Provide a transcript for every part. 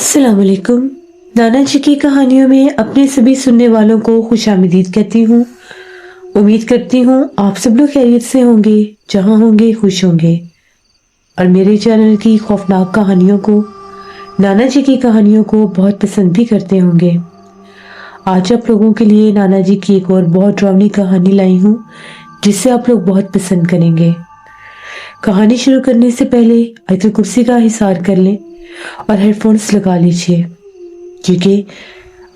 अस्सलाम वालेकुम। नाना जी की कहानियों में अपने सभी सुनने वालों को खुशामदीद कहती हूँ। उम्मीद करती हूँ आप सब लोग खैरियत से होंगे, जहाँ होंगे खुश होंगे और मेरे चैनल की खौफनाक कहानियों को, नाना जी की कहानियों को बहुत पसंद भी करते होंगे। आज आप लोगों के लिए नाना जी की एक और बहुत डरावनी कहानी लाई हूँ, जिसे आप लोग बहुत पसंद करेंगे। कहानी शुरू करने से पहले आयतुल कुर्सी का हिसार कर लें और हेडफोन्स लगा लीजिए, क्योंकि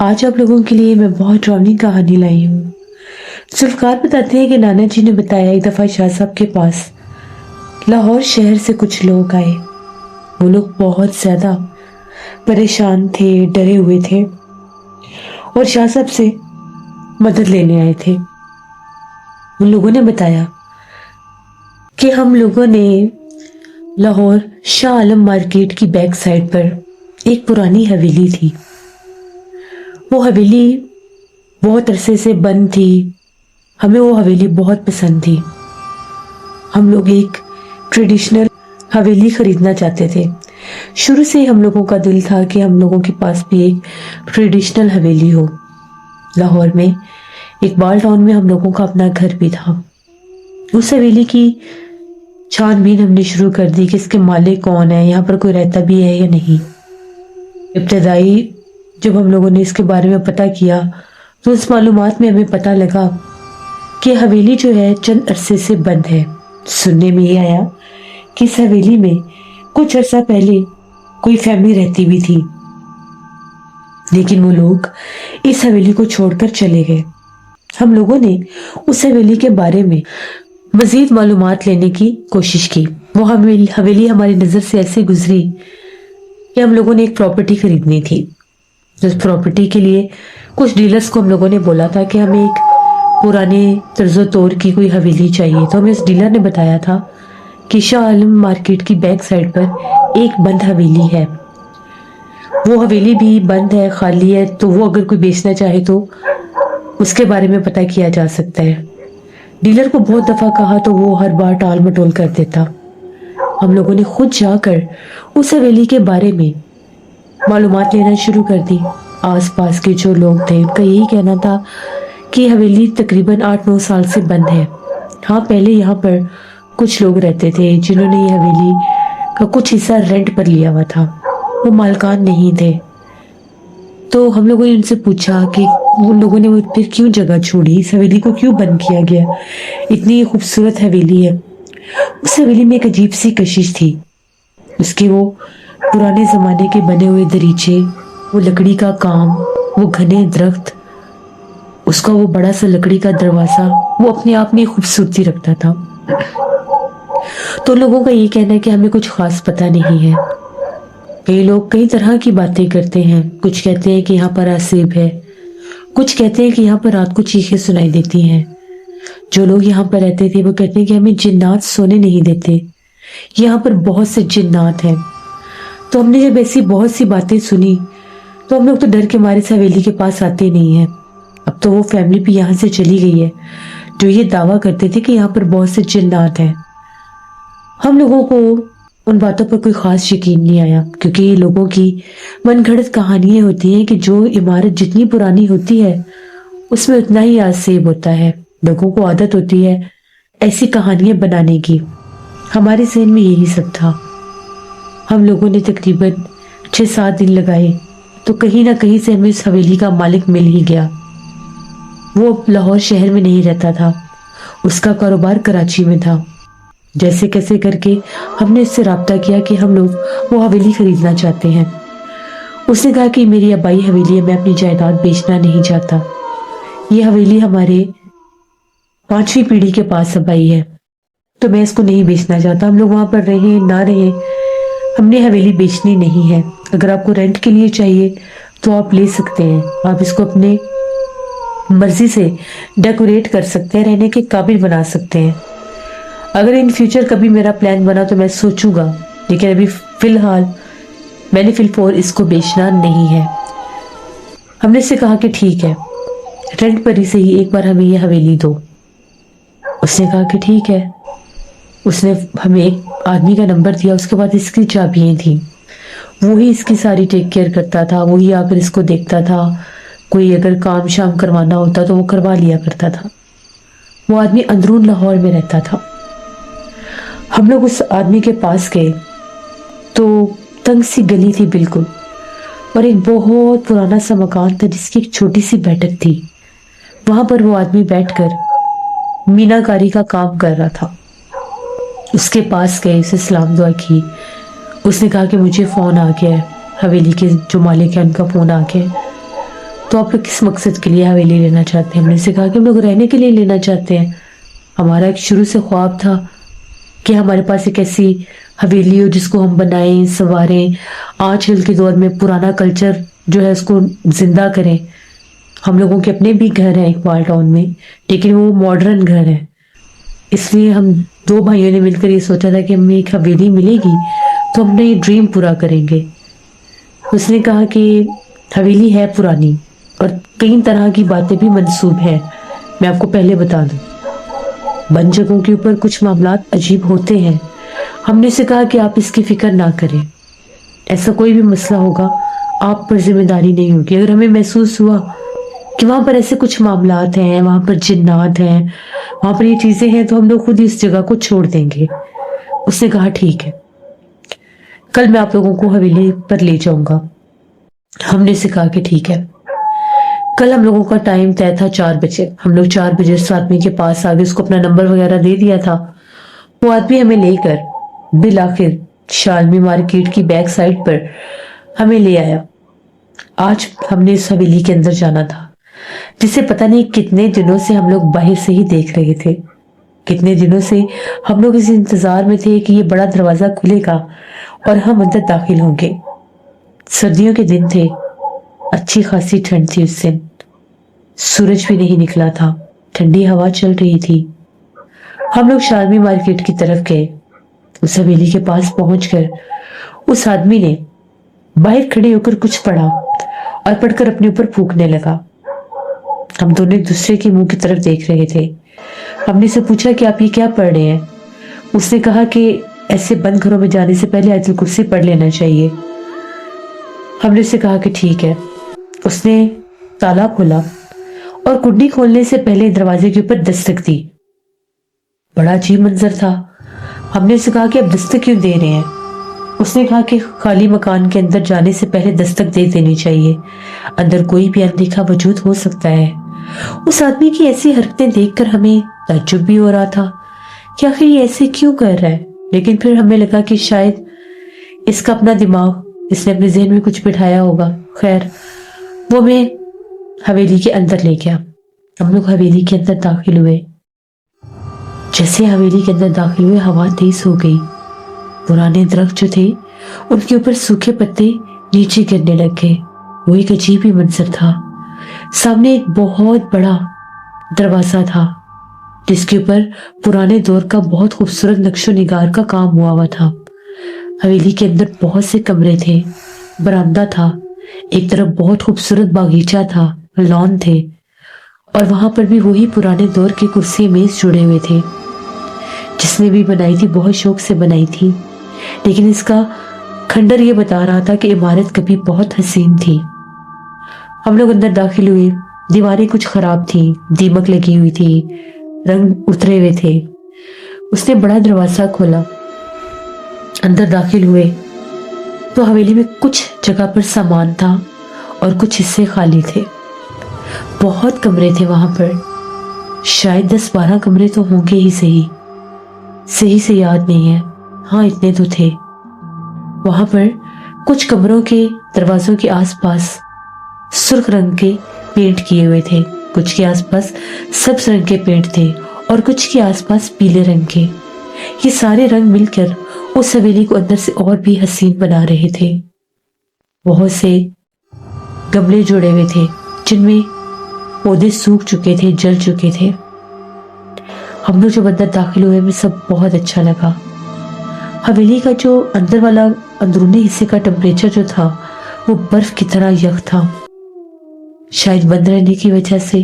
आज आप लोगों के लिए मैं बहुत डरावनी कहानी लाई हूँ। जुल्फकार बताते हैं कि नाना जी ने बताया एक दफ़ा शाह साहब के पास लाहौर शहर से कुछ लोग आए। वो लोग बहुत ज़्यादा परेशान थे, डरे हुए थे और शाह साहब से मदद लेने आए थे। उन लोगों ने बताया कि हम लोगों ने लाहौर शाह आलम मार्केट की बैक साइड पर एक पुरानी हवेली थी। वो हवेली बहुत अरसे से बंद थी। हमें वो हवेली बहुत पसंद थी। हम लोग एक ट्रेडिशनल हवेली खरीदना चाहते थे। शुरू से हम लोगों का दिल था कि हम लोगों के पास भी एक ट्रेडिशनल हवेली हो। लाहौर में इकबाल टाउन में हम लोगों का अपना घर भी था। उस हवेली की छानबीन हमने शुरू कर दी कि इसके मालिक कौन है, यहाँ पर कोई रहता भी है या नहीं। इब्तदाई जब हम लोगों ने इसके बारे में पता किया तो उस मालूमात में हमें पता लगा कि हवेली जो है चंद अरसे से बंद है। सुनने में ये आया कि इस हवेली में कुछ अरसा पहले कोई फैमिली रहती भी थी, लेकिन वो लोग इस हवेली को छोड़कर चले गए। हम लोगों ने उस हवेली के बारे में मजीद मालूमात लेने की कोशिश की। वो हवेली हमारी नज़र से ऐसे गुजरी कि हम लोगों ने एक प्रॉपर्टी खरीदनी थी। उस प्रॉपर्टी के लिए कुछ डीलर्स को हम लोगों ने बोला था कि हमें एक पुराने तर्ज़ो तौर की कोई हवेली चाहिए। तो हमें उस डीलर ने बताया था कि शाह आलम मार्केट की बैक साइड पर एक बंद हवेली है। वो हवेली भी बंद है, खाली है, तो वो अगर कोई बेचना चाहे तो उसके बारे में पता किया जा सकता है। डीलर को बहुत दफ़ा कहा तो वो हर बार टाल मटोल कर देता। हम लोगों ने खुद जाकर उस हवेली के बारे में मालूमात लेना शुरू कर दी। आसपास के जो लोग थे उनका यही कहना था कि हवेली तकरीबन 8-9 साल से बंद है। हाँ, पहले यहाँ पर कुछ लोग रहते थे जिन्होंने ये हवेली का कुछ हिस्सा रेंट पर लिया हुआ था। वो मालकान नहीं थे। तो हम लोगों ने उनसे पूछा कि उन लोगों ने वो फिर क्यों जगह छोड़ी, इस हवेली को क्यों बंद किया गया। इतनी खूबसूरत हवेली है। उस हवेली में एक अजीब सी कशिश थी। उसके वो पुराने ज़माने के बने हुए दरीचे, वो लकड़ी का काम, वो घने दरख्त, उसका वो बड़ा सा लकड़ी का दरवाज़ा, वो अपने आप में खूबसूरती रखता था। तो लोगों का ये कहना है कि हमें कुछ खास पता नहीं है। कई लोग कई तरह की बातें करते हैं। कुछ कहते हैं कि यहाँ पर आसेब है, कुछ कहते हैं कि यहाँ पर रात को चीखें सुनाई देती हैं। जो लोग यहाँ पर रहते थे वो कहते हैं कि हमें जिन्नात सोने नहीं देते, यहाँ पर बहुत से जिन्नात हैं। तो हमने जब ऐसी बहुत सी बातें सुनी तो हम लोग तो डर के मारे इस हवेली के पास आते नहीं हैं। अब तो वो फैमिली भी यहाँ से चली गई है जो ये दावा करते थे कि यहाँ पर बहुत से जिन्नात हैं। हम लोगों को उन बातों पर कोई खास यकीन नहीं आया, क्योंकि ये लोगों की मनगढ़ंत कहानियां होती हैं कि जो इमारत जितनी पुरानी होती है उसमें उतना ही आसेब होता है। लोगों को आदत होती है ऐसी कहानियां बनाने की। हमारे ज़हन में यही सब था। हम लोगों ने तकरीबन 6-7 दिन लगाए तो कहीं ना कहीं से हमें इस हवेली का मालिक मिल ही गया। वो लाहौर शहर में नहीं रहता था, उसका कारोबार कराची में था। जैसे कैसे करके हमने इससे राब्ता किया कि हम लोग वो हवेली खरीदना चाहते हैं। उसने कहा कि मेरी आबाई हवेली है, मैं अपनी जायदाद बेचना नहीं चाहता। ये हवेली हमारे 5वीं पीढ़ी के पास आबाई है, तो मैं इसको नहीं बेचना चाहता। हम लोग वहाँ पर रहें ना रहें, हमने हवेली बेचनी नहीं है। अगर आपको रेंट के लिए चाहिए तो आप ले सकते हैं। आप इसको अपने मर्जी से डेकोरेट कर सकते हैं, रहने के काबिल बना सकते हैं। अगर इन फ्यूचर कभी मेरा प्लान बना तो मैं सोचूंगा, लेकिन अभी फिलहाल मैंने फिलफोर इसको बेचना नहीं है। हमने इससे कहा कि ठीक है, रेंट पर ही सही एक बार हमें ये हवेली दो। उसने कहा कि ठीक है। उसने हमें एक आदमी का नंबर दिया, उसके बाद इसकी चाबियां थी। वही इसकी सारी टेक केयर करता था, वही आकर इसको देखता था। कोई अगर काम शाम करवाना होता तो वो करवा लिया करता था। वो आदमी अंदरून लाहौर में रहता था। हम लोग उस आदमी के पास गए तो तंग सी गली थी बिल्कुल, और एक बहुत पुराना सा मकान था जिसकी एक छोटी सी बैठक थी। वहां पर वो आदमी बैठकर मीनाकारी का काम कर रहा था। उसके पास गए, उसे सलाम दुआ की। उसने कहा कि मुझे फ़ोन आ गया है, हवेली के जो मालिक है उनका फ़ोन आ गया है, तो आप लोग किस मकसद के लिए हवेली लेना चाहते हैं? हमने से कहा कि हम लोग रहने के लिए लेना चाहते हैं। हमारा एक शुरू से ख्वाब था कि हमारे पास एक ऐसी हवेली हो जिसको हम बनाएं, संवारें, आजकल के दौर में पुराना कल्चर जो है उसको जिंदा करें। हम लोगों के अपने भी घर हैं इकबाल टाउन में, लेकिन वो मॉडर्न घर है। इसलिए हम दो भाइयों ने मिलकर ये सोचा था कि हमें एक हवेली मिलेगी तो हम अपना ये ड्रीम पूरा करेंगे। उसने कहा कि हवेली है पुरानी और कई तरह की बातें भी मंसूब है। मैं आपको पहले बता दूं, बन जगहों के ऊपर कुछ मामलात अजीब होते हैं। हमने से कहा कि आप इसकी फिक्र ना करें, ऐसा कोई भी मसला होगा आप पर जिम्मेदारी नहीं होगी। अगर हमें महसूस हुआ कि वहां पर ऐसे कुछ मामलात हैं, वहां पर जिन्नात हैं, वहां पर ये चीजें हैं, तो हम लोग खुद इस जगह को छोड़ देंगे। उसने कहा ठीक है, कल मैं आप लोगों को हवेली पर ले जाऊंगा। हमने से कहा कि ठीक है। कल हम लोगों का टाइम तय था 4 बजे। हम लोग 4 बजे उस आदमी के पास आ गए, उसको अपना नंबर वगैरह दे दिया था। वो आदमी हमें लेकर बिल आखिर शालमी मार्केट की बैक साइड पर हमें ले आया। आज हमने इस हवेली के अंदर जाना था, जिसे पता नहीं कितने दिनों से हम लोग बाहर से ही देख रहे थे। कितने दिनों से हम लोग इस इंतजार में थे कि ये बड़ा दरवाजा खुलेगा और हम अंदर दाखिल होंगे। सर्दियों के दिन थे, अच्छी खासी ठंड थी उस दिन। सूरज भी नहीं निकला था, ठंडी हवा चल रही थी। हम लोग शालमी मार्केट की तरफ गए। उस हवेली के पास पहुंचकर उस आदमी ने बाहर खड़े होकर कुछ पढ़ा और पढ़कर अपने ऊपर फूंकने लगा। हम दोनों एक दूसरे के मुंह की तरफ देख रहे थे। हमने से पूछा कि आप ये क्या पढ़ रहे हैं? उसने कहा कि ऐसे बंद घरों में जाने से पहले आयतुल कुर्सी पढ़ लेना चाहिए। हमने से कहा कि ठीक है। उसने ताला खोला और कुंडी खोलने से पहले दरवाजे के ऊपर दस्तक दी। बड़ा अजीब मंजर था। हमने से कहा कि आप दस्तक क्यों दे रहे हैं? उसने कहा कि खाली मकान के अंदर जाने से पहले दस्तक दे देनी चाहिए, अंदर कोई भी अनदेखा वजूद हो सकता है। उस आदमी की ऐसी हरकतें देखकर हमें ताज्जुब भी हो रहा था कि आखिर ये ऐसे क्यों कर रहा है। लेकिन फिर हमें लगा कि शायद इसका अपना दिमाग, इसने अपने जहन में कुछ बिठाया होगा। खैर, वो हमें हवेली के अंदर ले गया। हम लोग हवेली के अंदर दाखिल हुए। जैसे हवेली के अंदर दाखिल हुए, हवा तेज हो गई। पुराने दरख्त जो थे उनके ऊपर सूखे पत्ते नीचे गिरने लग गए। वो एक अजीब ही मंजर था। सामने एक बहुत बड़ा दरवाजा था जिसके ऊपर पुराने दौर का बहुत खूबसूरत नक्शो निगार का काम हुआ था। हवेली के अंदर बहुत से कमरे थे, बरामदा था, एक तरफ बहुत खूबसूरत बागीचा था, लॉन थे, और वहां पर भी वही पुराने दौर के कुर्सी मेज जुड़े हुए थे। जिसने भी बनाई थी बहुत शौक से बनाई थी, लेकिन इसका खंडर ये बता रहा था कि इमारत कभी बहुत हसीन थी। हम लोग अंदर दाखिल हुए। दीवारें कुछ खराब थी, दीमक लगी हुई थी, रंग उतरे हुए थे। उसने बड़ा दरवाजा खोला, अंदर दाखिल हुए तो हवेली में कुछ जगह पर सामान था और कुछ हिस्से खाली थे। बहुत कमरे थे वहां पर, शायद 10-12 कमरे तो होंगे ही। सही से याद नहीं है, हाँ इतने तो थे। वहां पर कुछ कमरों के दरवाजों के आसपास सुर्ख रंग के पेंट किए हुए थे, कुछ के आसपास सब्ज रंग के पेंट थे और कुछ के आसपास पीले रंग के। ये सारे रंग मिलकर उस हवेली को अंदर से और भी हसीन बना रहे थे। बहुत से गमले जुड़े हुए थे जिनमें पौधे सूख चुके थे, जल चुके थे। हम लोग जब अंदर दाखिल हुए, हमें सब बहुत अच्छा लगा। हवेली का जो अंदर वाला अंदरूनी हिस्से का टेम्परेचर जो था वो बर्फ की तरह यख था। शायद बंद रहने की वजह से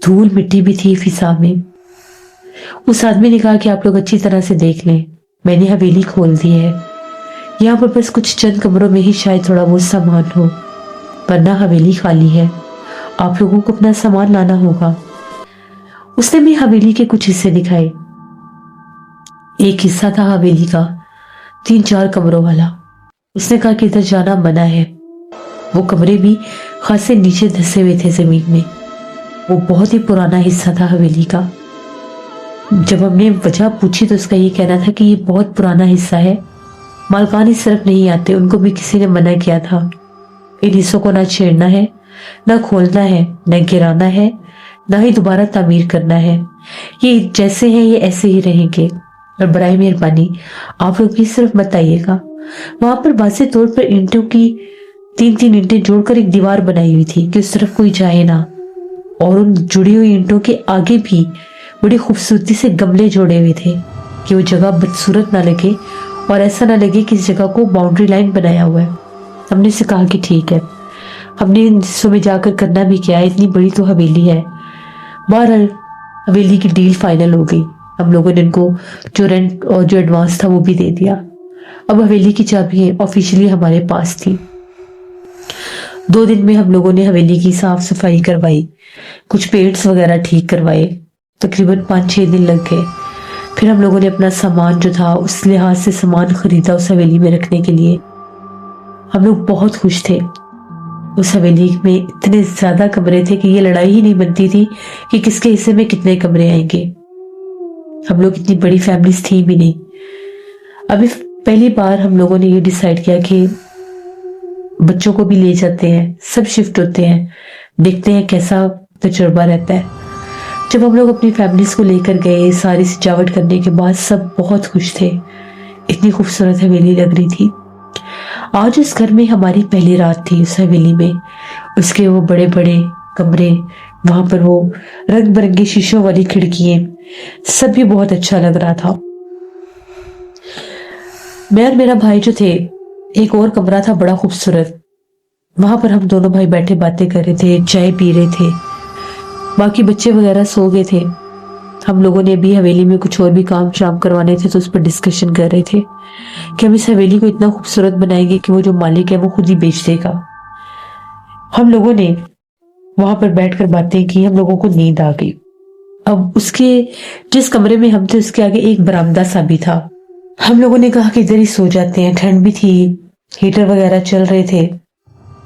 धूल मिट्टी भी थी फिजा में। उस आदमी ने कहा कि आप लोग अच्छी तरह से देख लें, मैंने हवेली खोल दी है। यहाँ पर बस कुछ चंद कमरों में ही शायद थोड़ा बहुत सामान हो, वरना हवेली खाली है। आप लोगों को अपना सामान लाना होगा। उसने भी हवेली के कुछ हिस्से दिखाए। एक हिस्सा था हवेली का 3-4 कमरों वाला। उसने कहा कि इधर जाना मना है। वो कमरे भी खासे नीचे धंसे हुए थे जमीन में। वो बहुत ही पुराना हिस्सा था हवेली का। जब हमने वजह पूछी तो उसका ये कहना था कि ये बहुत पुराना हिस्सा है, मालकान इस तरफ नहीं आते, उनको भी किसी ने मना किया था। इन हिस्सों को ना छेड़ना है, ना खोलना है, न गिराना है, ना ही दोबारा तामीर करना है। ये जैसे हैं ये ऐसे ही रहेंगे, और बराए मेहरबानी आप लोग भी सिर्फ मत आइएगा। वहां पर वाज़ेह तौर पर ईंटों की 3-3 ईंटें जोड़कर एक दीवार बनाई हुई थी कि उस तरफ कोई जाए ना, और उन जुड़ी हुई ईंटों के आगे भी बड़ी खूबसूरती से गमले जोड़े हुए थे कि वो जगह बदसूरत ना लगे और ऐसा ना लगे कि इस जगह को बाउंड्री लाइन बनाया हुआ है। हमने से कहा कि ठीक है। हमने इन हिस्सों में जाकर करना भी क्या है, इतनी बड़ी तो हवेली है। बहरहाल हवेली की डील फाइनल हो गई। हम लोगों ने इनको जो रेंट और जो एडवांस था वो भी दे दिया। अब हवेली की चाबी ऑफिशियली हमारे पास थी। 2 दिन में हम लोगों ने हवेली की साफ सफाई करवाई, कुछ पेंट्स वगैरह ठीक करवाए। तकरीबन 5-6 दिन लग गए। फिर हम लोगों ने अपना सामान जो था उस लिहाज से सामान खरीदा उस हवेली में रखने के लिए। हम लोग बहुत खुश थे। उस हवेली में इतने ज्यादा कमरे थे कि ये लड़ाई ही नहीं बनती थी कि किसके हिस्से में कितने कमरे आएंगे। हम लोग इतनी बड़ी फैमिलीज थी भी नहीं। अभी पहली बार हम लोगों ने ये डिसाइड किया कि बच्चों को भी ले जाते हैं, सब शिफ्ट होते हैं, देखते हैं कैसा तजुर्बा रहता है। जब हम लोग अपनी फैमिलीज को लेकर गए, सारी सजावट करने के बाद सब बहुत खुश थे। इतनी खूबसूरत हवेली लग रही थी। आज उस घर में हमारी पहली रात थी उस हवेली में। उसके वो बड़े बड़े कमरे, वहां पर वो रंग बिरंगे शीशों वाली खिड़कियां, सब भी बहुत अच्छा लग रहा था। मैं और मेरा भाई जो थे, एक और कमरा था बड़ा खूबसूरत, वहां पर हम दोनों भाई बैठे बातें कर रहे थे, चाय पी रहे थे। बाकी बच्चे वगैरह सो गए थे। हम लोगों ने भी हवेली में कुछ और भी काम शाम करवाने थे तो उस पर डिस्कशन कर रहे थे कि हम इस हवेली को इतना खूबसूरत बनाएंगे कि वो जो मालिक है वो खुद ही बेच देगा। हम लोगों ने वहां पर बैठकर बातें की। हम लोगों को नींद आ गई। अब उसके जिस कमरे में हम थे उसके आगे एक बरामदा सा भी था। हम लोगों ने कहा कि इधर ही सो जाते हैं, ठंड भी थी, हीटर वगैरह चल रहे थे।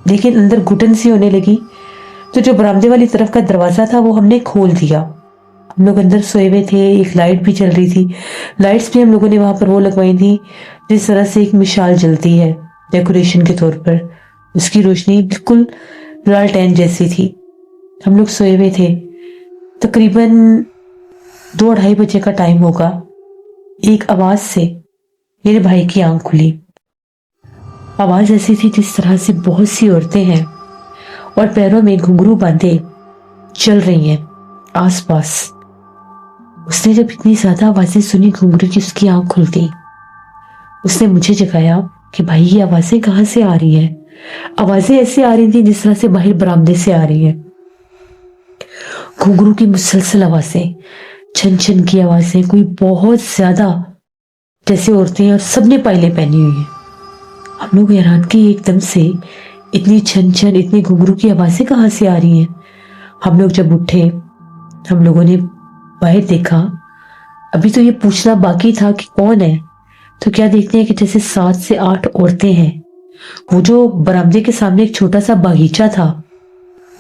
लेकिन अंदर घुटन सी होने लगी तो जो बरामदे वाली तरफ का दरवाजा था वो हमने खोल दिया। हम लोग अंदर सोए हुए थे, एक लाइट भी चल रही थी। लाइट्स भी हम लोगों ने वहां पर वो लगवाई थी जिस तरह से एक मिसाल जलती है डेकोरेशन के तौर पर। उसकी रोशनी बिल्कुल लालटेन जैसी थी। हम लोग सोए हुए थे। तकरीबन 2-2:30 बजे का टाइम होगा। एक आवाज से मेरे भाई की आंख खुली। आवाज ऐसी थी जिस तरह से बहुत सी औरतें हैं और पैरों में घुंघरू बांधे चल रही हैं आसपास। उसने जब इतनी ज्यादा आवाजें सुनी घुंघरू की, उसकी आंख खुल गई। उसने मुझे जगाया कि भाई ये आवाजें कहाँ से आ रही हैं। आवाजें ऐसे आ रही थी जिस तरह से बाहर बरामदे से आ रही हैं। घुंघरू की मुसलसल आवाजें, छन छन की आवाजें, कोई बहुत ज्यादा जैसे औरतें हैं और सबने पायलें पहनी हुई हैं। हम लोग हैरान कि एकदम से इतनी छन छन, इतनी घुंघरू की आवाजें कहाँ से आ रही हैं। हम लोग जब उठे, हम लोगों ने बाहर देखा। अभी तो ये पूछना बाकी था कि कौन है, तो क्या देखते हैं कि जैसे 7 से 8 औरतें हैं। वो जो बरामदे के सामने एक छोटा सा बागीचा था,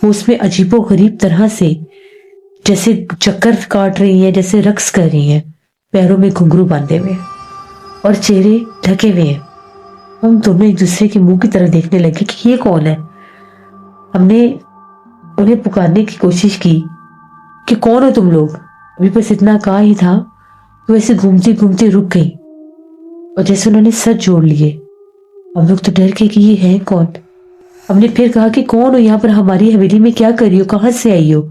वो उसमें अजीबो गरीब तरह से जैसे चक्कर काट रही हैं, जैसे रक्स कर रही हैं, पैरों में घुंघरू बांधे हुए और चेहरे ढके हुए हैं। हम दोनों एक दूसरे के मुंह की तरफ देखने लगे कि ये कौन है। हमने उन्हें पुकारने की कोशिश की कि कौन हो तुम लोग। अभी बस इतना कहा ही था कि वैसे घूमती घूमती रुक गई और जैसे उन्होंने सर जोड़ लिए। हम लोग तो डर के कि ये है कौन। हमने फिर कहा कि कौन हो, यहाँ पर हमारी हवेली में क्या कर रही हो, कहाँ से आई हो।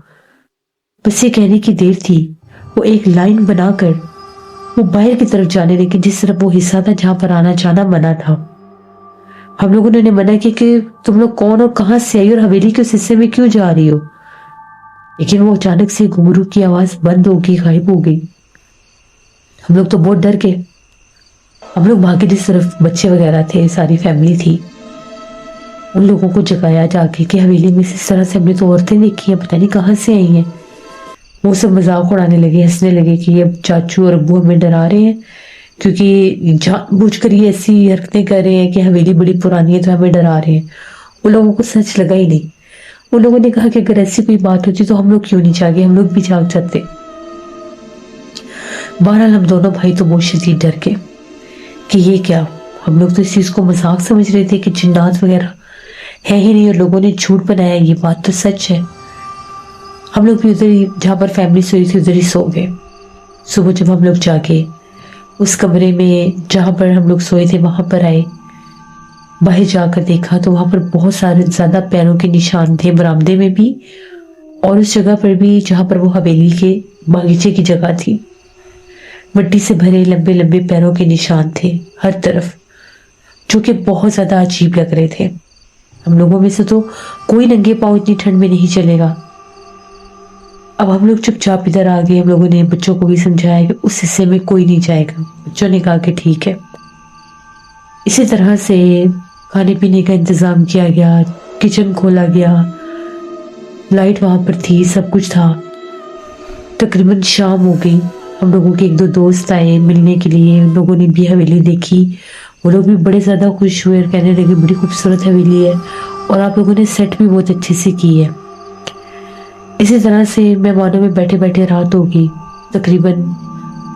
बस ये कहने की देर थी, वो एक लाइन बनाकर वो बाहर की तरफ जाने लगी, जिस तरफ वो हिस्सा था जहां पर आना जाना मना था। हम लोगों ने मना किया कि तुम लोग कौन और कहां से आई और हवेली के उस हिस्से में क्यों जा रही हो। लेकिन वो अचानक से घुंघरू की आवाज बंद हो गई, गायब हो गई। हम लोग तो बहुत डर गए। ہم لوگ بھاگے جس طرف بچے وغیرہ تھے، ساری فیملی تھی، ان لوگوں کو جگایا جا کے کہ حویلی میں اس طرح سے ہم نے تو عورتیں دیکھی ہیں، پتہ نہیں کہاں سے آئی ہیں۔ وہ سب مذاق اڑانے لگے، ہنسنے لگے کہ اب چاچو اور ابو ہمیں ڈرا رہے ہیں کیونکہ جان بوجھ کر یہ ایسی حرکتیں کر رہے ہیں کہ حویلی بڑی پرانی ہے تو ہمیں ڈرا رہے ہیں۔ ان لوگوں کو سچ لگا ہی نہیں۔ ان لوگوں نے کہا کہ اگر ایسی کوئی بات ہوتی تو ہم لوگ کیوں نہیں جاگے، ہم لوگ بھی جاگ جاتے۔ بہرحال ہم دونوں بھائی تو بہت شدید ڈر گئے کہ یہ کیا، ہم لوگ تو اس چیز کو مذاق سمجھ رہے تھے کہ جنات وغیرہ ہے ہی نہیں اور لوگوں نے جھوٹ بنایا، یہ بات تو سچ ہے۔ ہم لوگ بھی ادھر ہی جہاں پر فیملی سوئی تھی ادھر ہی سو گئے۔ صبح جب ہم لوگ جاگے اس کمرے میں جہاں پر ہم لوگ سوئے تھے وہاں پر آئے، باہر جا کر دیکھا تو وہاں پر بہت سارے زیادہ پیروں کے نشان تھے، برآمدے میں بھی اور اس جگہ پر بھی جہاں پر وہ حویلی کے باغیچے کی جگہ تھی۔ مٹی سے بھرے لمبے لمبے پیروں کے نشان تھے ہر طرف، جو کہ بہت زیادہ عجیب لگ رہے تھے۔ ہم لوگوں میں سے تو کوئی ننگے پاؤں اتنی ٹھنڈ میں نہیں چلے گا۔ اب ہم لوگ چپ چاپ ادھر آ گئے، ہم لوگوں نے بچوں کو بھی سمجھایا کہ اس حصے میں کوئی نہیں جائے گا۔ بچوں نے کہا کہ ٹھیک ہے۔ اسی طرح سے کھانے پینے کا انتظام کیا گیا، کچن کھولا گیا، لائٹ وہاں پر تھی، سب کچھ تھا۔ تقریباً شام ہو گئی، ہم لوگوں کے ایک دو دوست آئے ملنے کے لیے، ان لوگوں نے بھی حویلی دیکھی، وہ لوگ بھی بڑے زیادہ خوش ہوئے اور کہنے لگے بڑی خوبصورت حویلی ہے اور آپ لوگوں نے سیٹ بھی بہت اچھے سے کی ہے۔ اسی طرح سے مہمانوں میں بیٹھے بیٹھے رات ہو گئی، تقریباً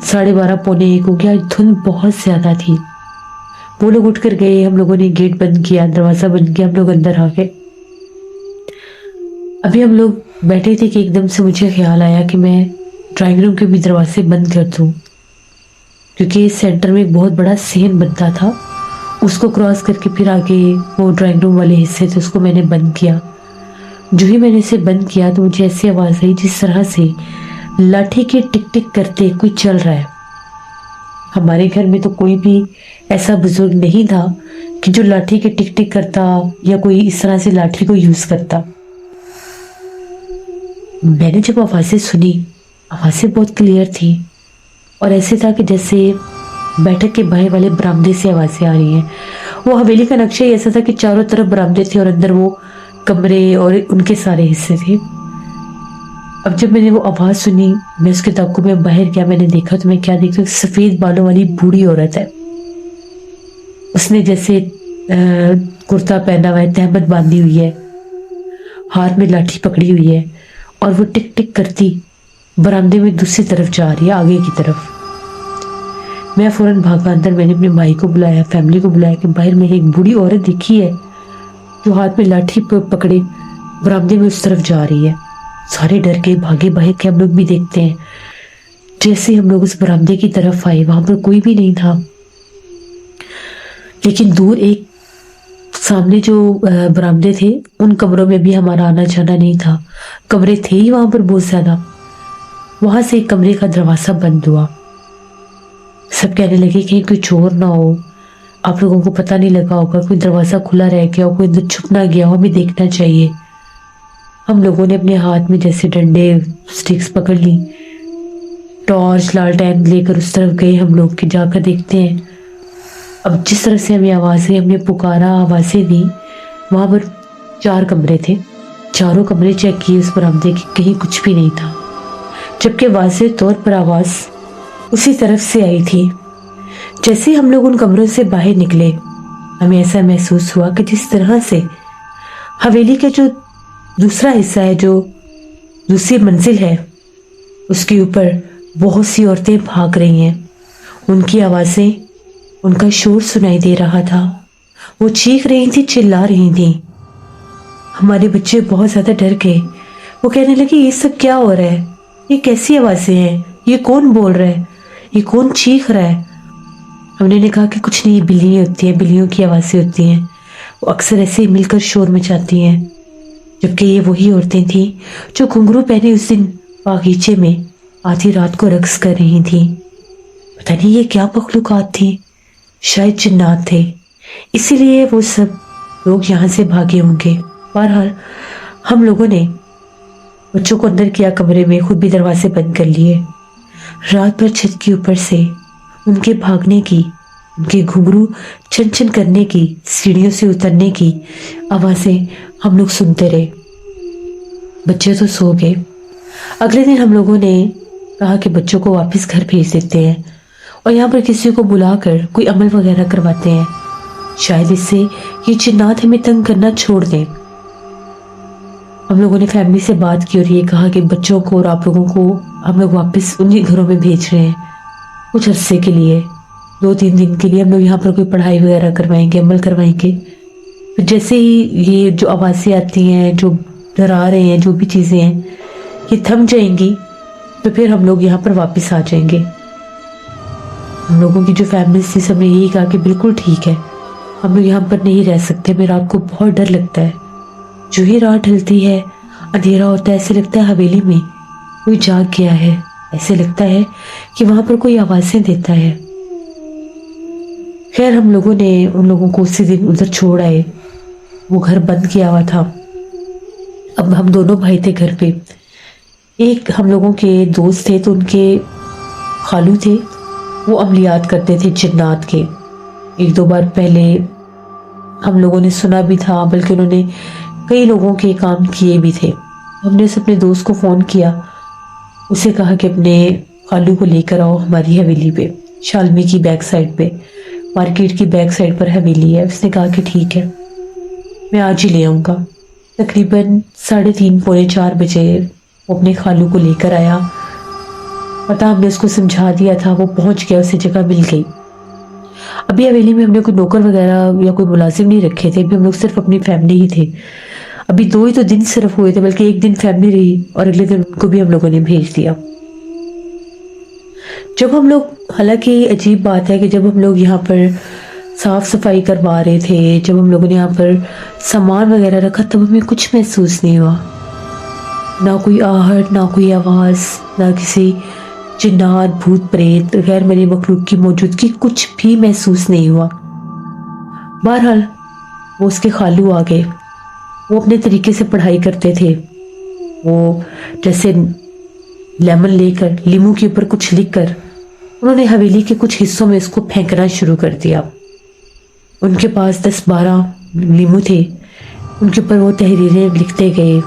12:30 پونے 1 ہو گیا، دھند بہت زیادہ تھی۔ وہ لوگ اٹھ کر گئے، ہم لوگوں نے گیٹ بند کیا، دروازہ بند کیا، ہم لوگ اندر آ گئے۔ ابھی ہم لوگ بیٹھے تھے کہ ایک دم سے مجھے خیال آیا کہ میں ڈرائنگ روم کے بھی دروازے بند کر دوں، کیونکہ سینٹر میں ایک بہت بڑا صحن بنتا تھا، اس کو کراس کر کے پھر آگے وہ ڈرائنگ روم والے حصے تھے، اس کو میں نے بند کیا۔ جو ہی میں نے اسے بند کیا تو مجھے ایسی آواز آئی جس طرح سے لاٹھی کے ٹک ٹک کرتے کوئی چل رہا ہے۔ ہمارے گھر میں تو کوئی بھی ایسا بزرگ نہیں تھا کہ جو لاٹھی کے ٹک ٹک کرتا یا کوئی اس طرح سے لاٹھی کو یوز کرتا۔ میں نے جب آوازیں سنی، آوازیں بہت کلیئر تھی اور ایسے تھا کہ جیسے بیٹھک کے باہر والے برآمدے سے آوازیں آ رہی ہیں۔ وہ حویلی کا نقشہ ہی ایسا تھا کہ چاروں طرف برآمدے تھے اور اندر وہ کمرے اور ان کے سارے حصے تھے۔ اب جب میں نے وہ آواز سنی، میں اس کے تعاقب میں باہر گیا، میں نے دیکھا تو میں کیا دیکھا، سفید بالوں والی بوڑھی عورت ہے۔ اس نے جیسے کرتا پہنا ہوا ہے، تہمت باندھی ہوئی ہے، ہاتھ میں لاٹھی پکڑی ہوئی ہے اور وہ ٹک ٹک کرتی برآمدے میں دوسری طرف جا رہی ہے، آگے کی طرف۔ میں فوراً بھاگا اندر، میں نے اپنے بھائی کو بلایا، فیملی کو بلایا کہ باہر میں ایک بوڑھی عورت دیکھی ہے جو ہاتھ میں لاٹھی پکڑے برآمدے میں اس طرف جا رہی ہے۔ سارے ڈر کے بھاگے باہر کے، ہم لوگ بھی دیکھتے ہیں۔ جیسے ہم لوگ اس برآمدے کی طرف آئے، وہاں پر کوئی بھی نہیں تھا، لیکن دور ایک سامنے جو برآمدے تھے ان کمروں میں بھی ہمارا آنا جانا نہیں تھا، کمرے تھے ہی وہاں پر بہت زیادہ۔ وہاں سے ایک کمرے کا دروازہ بند ہوا، سب کہنے لگے کہ کوئی چور نہ ہو، آپ لوگوں کو پتہ نہیں لگا ہوگا، کوئی دروازہ کھلا رہ گیا ہو، کوئی اندر چھپ نہ گیا ہو، ہمیں دیکھنا چاہیے۔ ہم لوگوں نے اپنے ہاتھ میں جیسے ڈنڈے سٹکس پکڑ لی، ٹارچ لالٹین لے کر اس طرف گئے ہم لوگ کہ جا کر دیکھتے ہیں۔ اب جس طرح سے ہمیں آوازیں، ہم نے پکارا، آوازیں دی، وہاں پر 4 کمرے تھے، چاروں کمرے چیک کیے اس برآمدے کی، کہیں کچھ بھی نہیں تھا، جبکہ واضح طور پر آواز اسی طرف سے آئی تھی۔ جیسے ہم لوگ ان کمروں سے باہر نکلے، ہمیں ایسا محسوس ہوا کہ جس طرح سے حویلی کا جو دوسرا حصہ ہے، جو دوسری منزل ہے، اس کے اوپر بہت سی عورتیں بھاگ رہی ہیں، ان کی آوازیں، ان کا شور سنائی دے رہا تھا، وہ چیخ رہی تھی، چلا رہی تھی۔ ہمارے بچے بہت زیادہ ڈر گئے، وہ کہنے لگے یہ سب کیا ہو رہا ہے، یہ کیسی آوازیں ہیں، یہ کون بول رہا ہے، یہ کون چیخ رہا ہے۔ ہم نے کہا کہ کچھ نہیں، بلیاں ہوتی ہیں، بلیوں کی آوازیں ہوتی ہیں، وہ اکثر ایسے ہی مل کر شور مچاتی ہیں۔ جبکہ یہ وہی عورتیں تھیں جو گھنگرو پہنے اس دن باغیچے میں آدھی رات کو رقص کر رہی تھیں۔ پتہ نہیں یہ کیا مخلوقات تھیں، شاید جنات تھے، اسی لیے وہ سب لوگ یہاں سے بھاگے ہوں گے۔ بہرحال ہم لوگوں نے بچوں کو اندر کیا کمرے میں، خود بھی دروازے بند کر لیے۔ رات بھر چھت کے اوپر سے ان کے بھاگنے کی उनके घुंघरू छन छन करने की, सीढ़ियों से उतरने की आवाजें हम लोग सुनते रहे। बच्चे तो सो गए। अगले दिन हम लोगों ने कहा कि बच्चों को वापस घर भेज देते हैं और यहाँ पर किसी को बुलाकर कोई अमल वगैरह करवाते हैं, शायद इससे ये जिन्नात हमें तंग करना छोड़ दें। हम लोगों ने फैमिली से बात की और ये कहा कि बच्चों को और आप लोगों को हम लोग वापस उन्हीं घरों में भेज रहे हैं कुछ अरसे के लिए, 2-3 दिन के लिए। हम लोग यहाँ पर कोई पढ़ाई वगैरह करवाएंगे, अमल करवाएंगे। फिर जैसे ही ये जो आवाज़ें आती हैं, जो डरा रहे हैं, जो भी चीज़ें हैं, ये थम जाएंगी तो फिर हम लोग यहाँ पर वापस आ जाएंगे। हम लोगों की जो फैमिली थी, सबने यही कहा कि बिल्कुल ठीक है, हम लोग यहाँ पर नहीं रह सकते, मेरे रात को बहुत डर लगता है। जो ही रात ढलती है, अंधेरा होता है, ऐसे लगता है हवेली में कोई जाग गया है, ऐसे लगता है कि वहां पर कोई आवाजें देता है। खैर हम लोगों ने उन लोगों को उसी दिन उधर छोड़ आए। वो घर बंद किया हुआ था। अब हम दोनों भाई थे घर पे। एक हम लोगों के दोस्त थे, तो उनके खालू थे, वो अमलियात करते थे जिन्नात के। 1-2 बार पहले हम लोगों ने सुना भी था, बल्कि उन्होंने कई लोगों के काम किए भी थे। हमने अपने दोस्त को फ़ोन किया, उसे कहा कि अपने खालू को लेकर आओ हमारी हवेली पे, शालमी की बैक साइड पे, मार्केट की बैक साइड पर हवेली है। उसने कहा कि ठीक है, मैं आज ही ले आऊँगा। तकरीबन 3:30 पौने 4 बजे वो अपने खालू को लेकर आया। पता हमने उसको समझा दिया था, वो पहुंच गया, उसे जगह मिल गई। अभी हवेली में हमने कोई नौकर वगैरह या कोई मुलाजिम नहीं रखे थे, अभी हम लोग सिर्फ अपनी फैमिली ही थे। अभी 2 ही तो दिन सिर्फ हुए थे, बल्कि 1 दिन फैमिली रही और अगले दिन उनको भी हम लोगों ने भेज दिया। जब हम लोग, हालांकि अजीब बात है कि जब हम लोग यहाँ पर साफ सफाई करवा रहे थे, जब हम लोगों ने यहाँ पर सामान वगैरह रखा, तब हमें कुछ महसूस नहीं हुआ, ना कोई आहट, ना कोई आवाज़, ना किसी जिन्नात, भूत प्रेत, गैर मरी मखलूक की मौजूदगी, कुछ भी महसूस नहीं हुआ। बहरहाल वो उसके खालू आ गए। वो अपने तरीके से पढ़ाई करते थे। वो जैसे लेमन लेकर, लीमू के ऊपर कुछ लिखकर, उन्होंने हवेली के कुछ हिस्सों में इसको फेंकना शुरू कर दिया। उनके पास 10-12 लीमू थे, उनके ऊपर वो तहरीरें लिखते गए,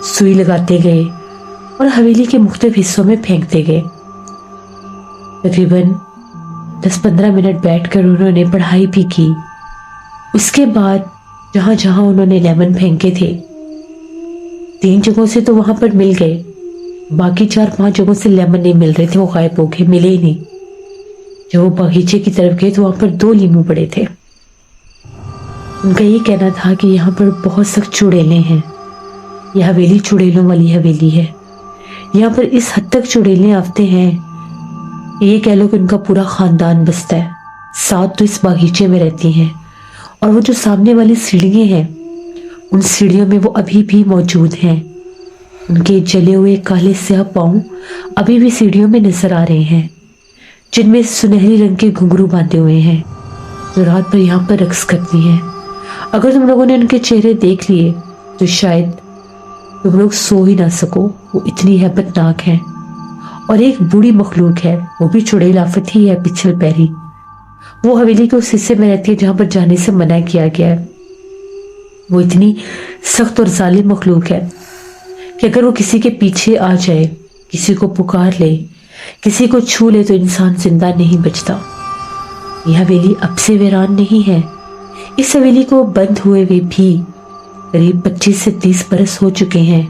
सुई लगाते गए और हवेली के मुख्तलिफ हिस्सों में फेंकते गए। तकरीबन 10-15 मिनट बैठकर उन्होंने पढ़ाई भी की। उसके बाद जहां जहां उन्होंने लेमन फेंके थे, 3 जगहों से तो वहां पर मिल गए, बाकी 4-5 जगहों से लेमन नहीं मिल रहे थे, वो गायब हो गए, मिले ही नहीं। जब वो बगीचे की तरफ गए तो वहां पर 2 लीमू पड़े थे। उनका ये कहना था कि यहाँ पर बहुत सख्त चुड़ैलें हैं, यह हवेली चुड़ैलों वाली हवेली है। यहाँ पर इस हद तक चुड़ैलें आते हैं, ये कह लो कि उनका पूरा खानदान बसता है। 7 तो इस बागीचे में रहती हैं और वो जो सामने वाली सीढ़ियाँ हैं, उन सीढ़ियों में वो अभी भी मौजूद हैं। उनके जले हुए काले स्याह पाँव अभी भी सीढ़ियों में नजर आ रहे हैं, जिनमें सुनहरी रंग के घुंघरू बांधे हुए हैं, जो रात भर यहाँ पर रक्स करती हैं। अगर तुम लोगों ने उनके चेहरे देख लिए तो शायद तुम लोग सो ही ना सको, वो इतनी हैबतनाक है। और एक बूढ़ी मखलूक है, वो भी चुड़ैल आफत ही है, पिछल पैरी। वो हवेली के उस हिस्से में रहती है जहां पर जाने से मना किया गया है। वो इतनी सख्त और जालिम मखलूक है कि अगर वो किसी के पीछे आ जाए, किसी को पुकार ले, किसी को छू ले, तो इंसान जिंदा नहीं बचता। यह हवेली अब से वीरान नहीं है। इस हवेली को बंद हुए हुए भी करीब 25 से 30 बरस हो चुके हैं।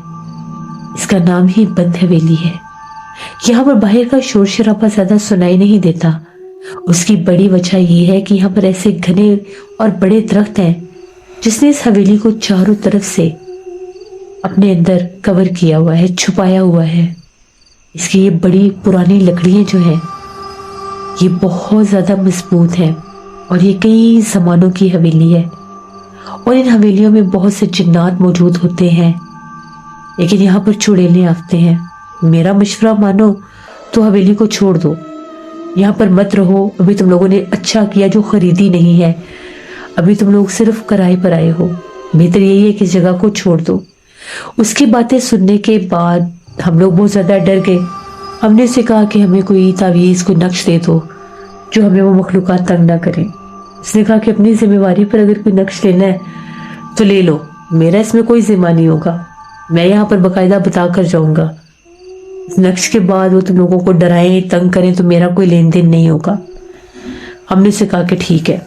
इसका नाम ही बंद हवेली है। यहाँ पर बाहर का शोर शराबा ज्यादा सुनाई नहीं देता। उसकी बड़ी वजह यह है कि यहाँ पर ऐसे घने और बड़े दरख्त हैं जिसने इस हवेली को चारों तरफ से अपने अंदर कवर किया हुआ है, छुपाया हुआ है। इसकी ये बड़ी पुरानी लकड़ियां जो हैं, ये बहुत ज्यादा मजबूत हैं और ये कई जमानों की हवेली है। और इन हवेलियों में बहुत से जिन्नात मौजूद होते हैं, लेकिन यहाँ पर चुड़ैलें आते हैं। मेरा मशवरा मानो तो हवेली को छोड़ दो, यहाँ पर मत रहो। अभी तुम लोगों ने अच्छा किया जो खरीदी नहीं है, अभी तुम लोग सिर्फ किराए पर आए हो। बेहतर यही है कि इस जगह को छोड़ दो। उसकी बातें सुनने के बाद हम लोग बहुत ज्यादा डर गए। हमने उसे कहा कि हमें कोई तावीज़, कोई नक्श दे दो जो हमें वो मखलूकात तंग ना करें। उसने कहा कि अपनी जिम्मेवारी पर अगर कोई नक्श लेना है तो ले लो, मेरा इसमें कोई जिम्मा नहीं होगा, मैं यहाँ पर बाकायदा बता कर जाऊंगा। इस नक्श के बाद वो तुम लोगों को डराएं तंग करें तो मेरा कोई लेन देन नहीं होगा। हमने उसे कहा कि ठीक है।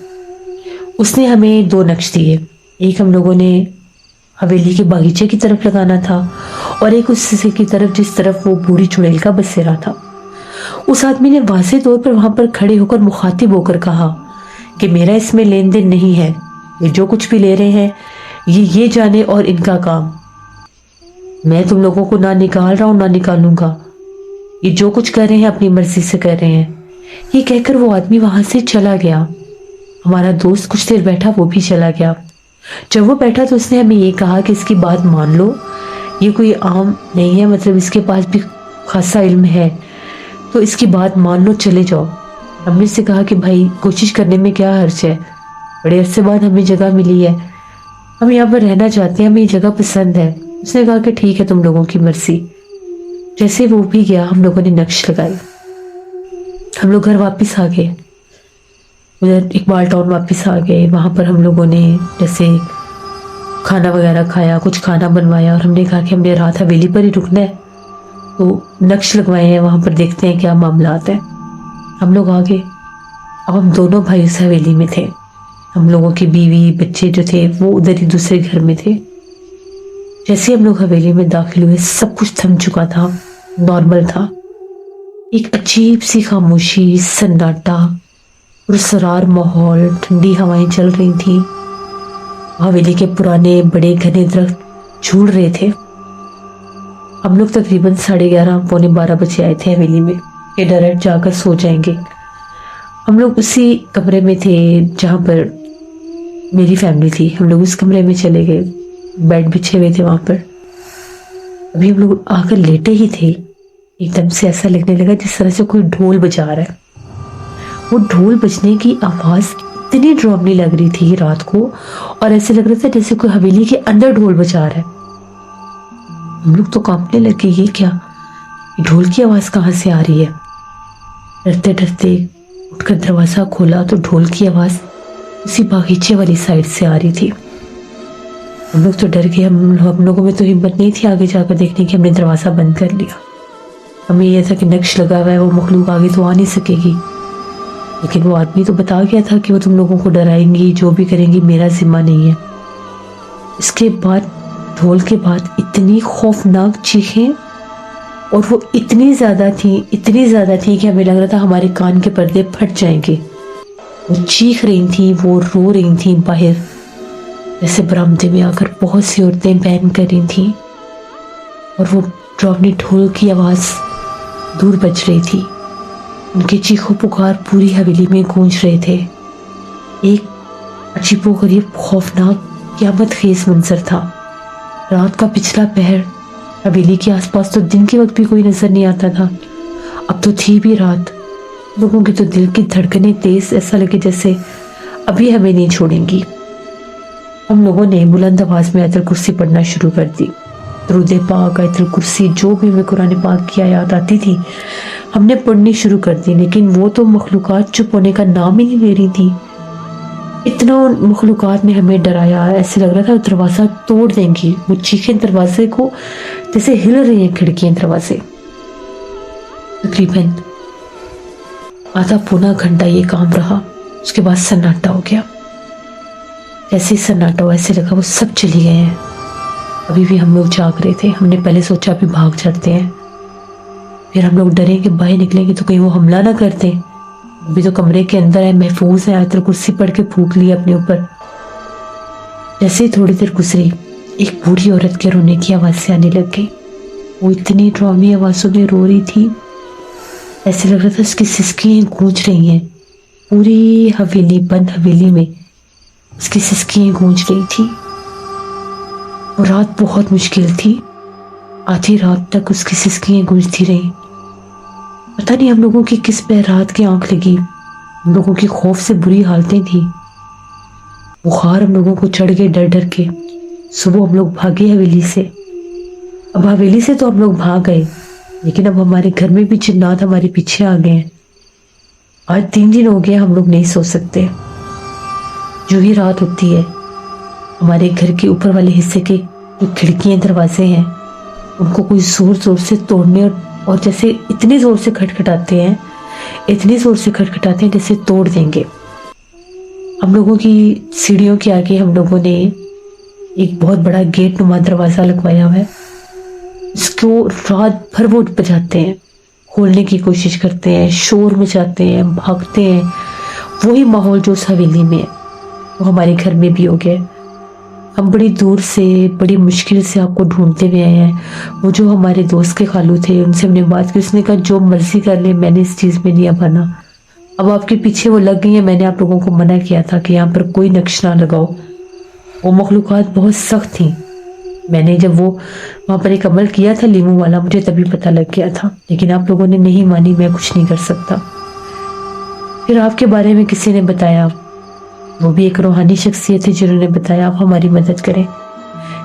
उसने हमें 2 नक्श दिए, एक हम लोगों ने हवेली के बागीचे की तरफ लगाना था और एक उस हिस्से की तरफ जिस तरफ वो बूढ़ी चुड़ैल का बसेरा था। उस आदमी ने वाज़ेह तौर पर वहां पर खड़े होकर मुखातिब होकर कहा कि मेरा इसमें लेन देन नहीं है, ये जो कुछ भी ले रहे हैं ये जाने और इनका काम, मैं तुम लोगों को ना निकाल रहा हूं ना निकालूंगा, ये जो कुछ कर रहे हैं अपनी मर्जी से कर रहे हैं। ये कहकर वो आदमी वहां से चला गया। हमारा दोस्त कुछ देर बैठा, वो भी चला गया। जब वो बैठा तो उसने हमें ये कहा कि इसकी बात मान लो, ये कोई आम नहीं है, मतलब इसके पास भी खासा इल्म है, तो इसकी बात मान लो, चले जाओ। हमने से कहा कि भाई कोशिश करने में क्या हर्ज है, बड़े अरसे बाद हमें जगह मिली है, हम यहाँ पर रहना चाहते हैं, हमें ये जगह पसंद है। उसने कहा कि ठीक है, तुम लोगों की मर्जी। जैसे वो भी गया, हम लोगों ने नक्श लगाई, हम लोग घर वापस आ गए, उधर इकबाल टाउन वापस आ गए। वहाँ पर हम लोगों ने जैसे खाना वगैरह खाया, कुछ खाना बनवाया और हमने कहा कि हमने रात हवेली पर ही रुकना है, तो नक्श लगवाए हैं, वहाँ पर देखते हैं क्या मामलात है। हम लोग आ गए। अब हम दोनों भाई उस हवेली में थे, हम लोगों की बीवी बच्चे जो थे वो उधर ही दूसरे घर में थे। जैसे हम लोग हवेली में दाखिल हुए, सब कुछ थम चुका था, नॉर्मल था। एक अजीब सी खामोशी, सन्नाटा, पुरसरार माहौल, ठंडी हवाएं चल रही थी। हवेली के पुराने बड़े घने दरख्त झूल रहे थे। हम लोग तकरीबन 11:30 पौने 12 बजे आए थे हवेली में, ये डायरेक्ट जाकर सो जाएंगे। हम लोग उसी कमरे में थे जहाँ पर मेरी फैमिली थी, हम लोग उस कमरे में चले गए, बेड बिछे हुए थे वहां पर। अभी हम लोग आकर लेटे ही थे, एकदम से ऐसा लगने लगा जिस तरह से कोई ढोल बजा रहा है। वो ढोल बजने की आवाज इतनी डरावनी लग रही थी रात को, और ऐसे लग रहा था जैसे कोई हवेली के अंदर ढोल बजा रहा है। हम लोग तो कांपने लगे, ये क्या, ढोल की आवाज कहाँ से आ रही है। डरते डरते उठकर दरवाजा खोला तो ढोल की आवाज उसी बागीचे वाली साइड से आ रही थी। हम लोग तो डर गए, हम लोगों में तो हिम्मत नहीं थी आगे जाकर देखने की। हमने दरवाजा बंद कर लिया। हमें यह था कि नक्श लगा हुआ है, वो मखलूक आगे तो आ नहीं सकेगी, लेकिन वो आदमी तो बता गया था कि वो तुम लोगों को डराएंगी, जो भी करेंगी मेरा जिम्मा नहीं है। इसके बाद ढोल के बाद इतनी खौफनाक चीखें, और वो इतनी ज़्यादा थी कि हमें लग रहा था हमारे कान के पर्दे फट जाएंगे। वो चीख रही थी, वो रो रही थी बाहर, जैसे बरामदे में आकर बहुत सी औरतें बैन कर रही थी, और वो डरावनी ढोल की आवाज़ दूर बज रही थी। उनके चीखों पुकार पूरी हवेली में गूंज रहे थे। एक अजीबोगरीब खौफनाक क़यामत खेज मंजर था। रात का पिछला पहर, हवेली के आसपास तो दिन के वक्त भी कोई नजर नहीं आता था, अब तो थी भी रात। लोगों के तो दिल की धड़कनें तेज, ऐसा लगे जैसे अभी हमें नहीं छोड़ेंगी। हम लोगों ने बुलंद आवाज में आयतुल कुर्सी पढ़ना शुरू कर दी। दरूद पाक, आयतुल कुर्सी, जो भी हमें कुरान पाक की आयत आती थी हमने पढ़नी शुरू कर दी, लेकिन वो तो मखलूकात चुप होने का नाम ही नहीं ले रही थी। इतना उन मखलूकात ने हमें डराया, ऐसे लग रहा था दरवाज़ा तोड़ देंगी। वो चीखें दरवाजे को जैसे हिल रही हैं, खिड़कियां दरवाजे। तकरीबन आधा पौना घंटा ये काम रहा, उसके बाद सन्नाटा हो गया। जैसे ही सन्नाटा हुआ, ऐसे लगा वो सब चली गए हैं। अभी भी हम लोग जाग रहे थे। हमने पहले सोचा अभी भाग जाते हैं, फिर हम लोग डरे कि बाहर निकलेंगे तो कहीं वो हमला ना करते। अभी तो कमरे के अंदर है, महफूज है। आयतुल कुर्सी पढ़ के फूंक लिया अपने ऊपर। जैसे ही थोड़ी देर गुजरी, एक बूढ़ी औरत के रोने की आवाज़ें आने लग गई। वो इतनी डरावनी आवाज़ों में रो रही थी, ऐसे लग रहा था उसकी सिसकियाँ गूंज रही हैं। पूरी हवेली, बंद हवेली में उसकी सिसकियाँ गूंज रही थी। वो रात बहुत मुश्किल थी, आधी रात तक उसकी सिसकियाँ गूंजती रही। पता नहीं हम लोगों की किस पे रात की आंख लगी। हम लोगों की खौफ से बुरी हालतें थी, बुखार हम लोगों को चढ़ गए डर डर के। सुबह हम लोग भागे हवेली से। अब हवेली से तो हम लोग भाग गए, लेकिन अब हमारे घर में भी जिन्नात हमारे पीछे आ गए हैं। آج 3 دن ہو گیا ہم لوگ نہیں سو سکتے. جو ہی رات ہوتی ہے ہمارے گھر کے اوپر والے حصے کے جو کھڑکیاں دروازے ہیں ان کو کوئی زور زور سے توڑنے اور جیسے اتنی زور سے کھٹکھٹاتے ہیں جیسے توڑ دیں گے. ہم لوگوں کی سیڑھیوں کے آگے ہم لوگوں نے ایک بہت بڑا گیٹ نما دروازہ لگوایا ہوا ہے. اس کو رات بھر وہ بجاتے ہیں، کھولنے کی کوشش کرتے ہیں، شور مچاتے ہیں، بھاگتے ہیں. وہی ماحول جو اس حویلی میں ہے وہ ہمارے گھر میں بھی ہو گیا. ہم بڑی دور سے بڑی مشکل سے آپ کو ڈھونڈتے ہوئے آئے ہیں. وہ جو ہمارے دوست کے خالو تھے ان سے ہم نے بات کی، اس نے کہا جو مرضی کر لے، میں نے اس چیز میں نہیں آنا. اب آپ کے پیچھے وہ لگ گئی ہیں. میں نے آپ لوگوں کو منع کیا تھا کہ یہاں پر کوئی نقش نہ لگاؤ. وہ مخلوقات بہت سخت تھیں. میں نے جب وہ وہاں پر ایک عمل کیا تھا لیمو والا، مجھے تبھی پتہ لگ گیا تھا، لیکن آپ لوگوں نے نہیں مانی. میں کچھ نہیں کر سکتا. پھر آپ کے بارے میں کسی نے بتایا، وہ بھی ایک روحانی شخصیت ہے جنہوں نے بتایا آپ ہماری مدد کریں.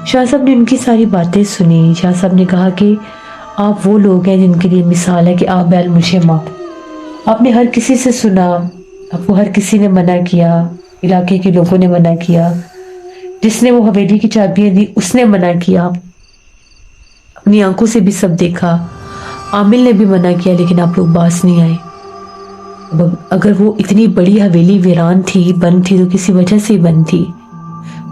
شاہ صاحب نے ان کی ساری باتیں سنی. شاہ صاحب نے کہا کہ آپ وہ لوگ ہیں جن کے لیے مثال ہے کہ آپ بیل مجھے ماں. آپ نے ہر کسی سے سنا، آپ کو ہر کسی نے منع کیا، علاقے کے لوگوں نے منع کیا، جس نے وہ حویلی کی چابیاں دی اس نے منع کیا، اپنی آنکھوں سے بھی سب دیکھا. عامل نے بھی منع کیا لیکن آپ لوگ باز نہیں آئے. اگر وہ اتنی بڑی حویلی ویران تھی، بند تھی، تو کسی وجہ سے ہی بند تھی.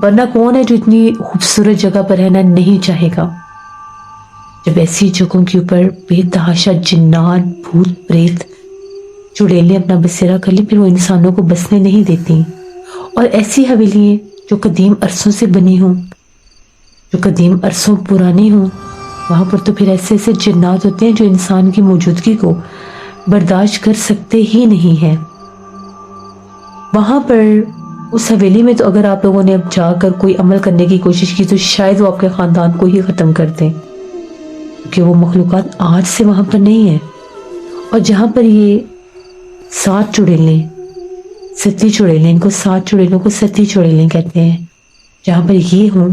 ورنہ کون ہے جو اتنی خوبصورت جگہ پر رہنا نہیں چاہے گا؟ جب ایسی جگہوں کے اوپر بے تحاشا جنات، بھوت، پریت، چڑیلیں اپنا بسیرا کر لی، پھر وہ انسانوں کو بسنے نہیں دیتی. اور ایسی حویلیاں جو قدیم عرصوں سے بنی ہوں، جو قدیم عرصوں پرانی ہوں، وہاں پر تو پھر ایسے ایسے جنات ہوتے ہیں جو انسان کی موجودگی کو برداشت کر سکتے ہی نہیں ہیں. وہاں پر اس حویلی میں تو اگر آپ لوگوں نے اب جا کر کوئی عمل کرنے کی کوشش کی تو شاید وہ آپ کے خاندان کو ہی ختم کر دیں، کیونکہ وہ مخلوقات آج سے وہاں پر نہیں ہیں. اور جہاں پر یہ 7 چڑیلیں، ستی چڑیلیں، ان کو 7 چڑیلوں کو ستی چڑیلیں کہتے ہیں، جہاں پر یہ ہوں